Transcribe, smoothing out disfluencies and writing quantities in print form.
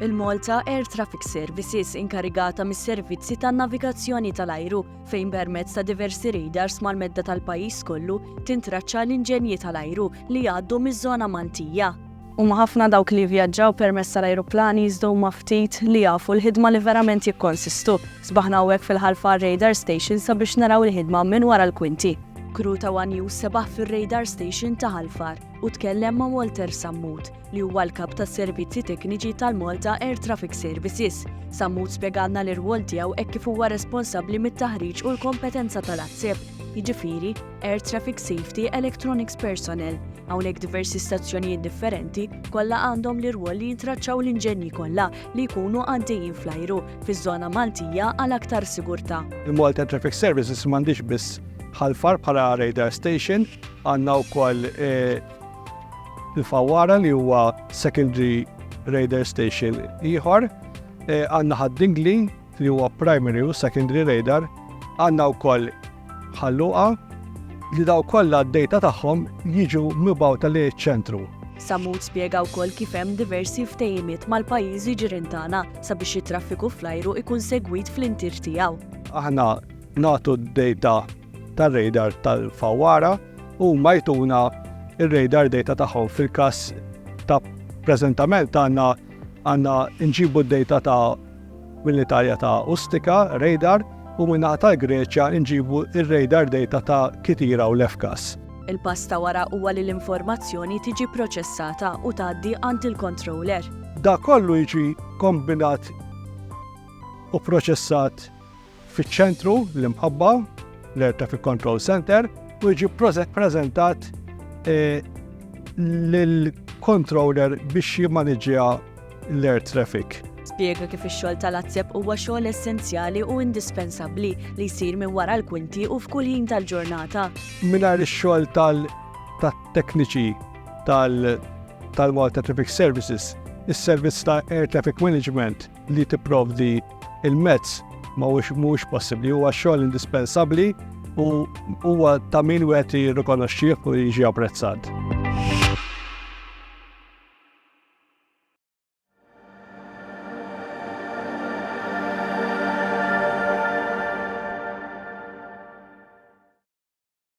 Il-Malta Traffic Services inkarigata mis-servizzi tan-navigazzjoni tal-ajru fejn permezz ta' diversi radars mal-medda tal-pajjiż kollu tintraċċa l-inġenji tal-ajru li jgħaddu miż-żona Maltija. Huma ħafna dawk li vjaġġaw permezz tal-ajruplani iżda huma ftit li jafu l-ħidma li verament jikkonsistu. Sbaħna hawnhekk fil-Ħal Far Radar Station sabiex naraw il-ħidma minn wara l-kwinti. Kru ta' One News sebaħ fir-Radar Station ta' Ħal Far u tkellem ma' Walter Sammut li huwa l-Kap tas-Servizzi tekniċi tal-Malta Traffic Services. Sammut spjegalna l-irwol tiegħu hekk kif huwa responsabbli mit-taħriġ u l-kompetenza tal-ATSEP, jiġifieri Air Traffic Safety Electronics Personnel. Hawnhekk diversi stazzjonijiet differenti kollha għandhom l-irwol li jintraċċaw l-inġenji kollha li jkunu għaddejjin fl-ajru fiż-żona Maltija għal aktar sigurtà. Il-Malta Traffic Services m'għandix biss Ħal Far bħala radar station, għandna wkoll il-Fawwara li huwa secondary radar station ieħor, għandna Ħad-Dingli li huwa primary u secondary radar, għandna wkoll Ħal-Luqa li daw kollha d-data tagħhom jiġu mibgħuta liċ-ċentru. Sammut spjega wkoll kif hemm diversi ftehimiet mal-pajjiżi ġirien tagħna sabiex it-traffiku fl-ajru ikun segwit fl-intir tiegħu. Aħna nagħtu d-data tar-radar tal-Fawwara u ma jtuna ir-radar data tagħhom fil-każ ta' preżentament għandna nġibu d-data ta' militarja ta' Ustika radar u minna tal-Greċja nġibu ir-radar data ta' Kitira u Lefkas. Il-pass ta' wara huwa li l-informazzjoni tiġi proċessata u tgħaddi għand il-controller. Da kollu jiġi kombinat u proċessat fiċ-ċentru l-imħabba l-Air Traffic Control Center u jiġi preżentat lill-controller biex jimmaniġġja l-air traffic. Spjega kif ix-xogħol tal-ATSEP huwa xogħol essenzjali u indispensabbli li jsir minn wara l-kwinti u f'kull ħin tal-ġurnata. Mingħajr ix-xogħol tat-tekniċi tal-Malta Traffic Services, is-servizz ta' Air Traffic Management li tipprovdi il-mezz mhuwiex possibbli, huwa xogħol indispensabbli u huwa ta' min wieħed jirrikonoxxih u jiġi apprezzat.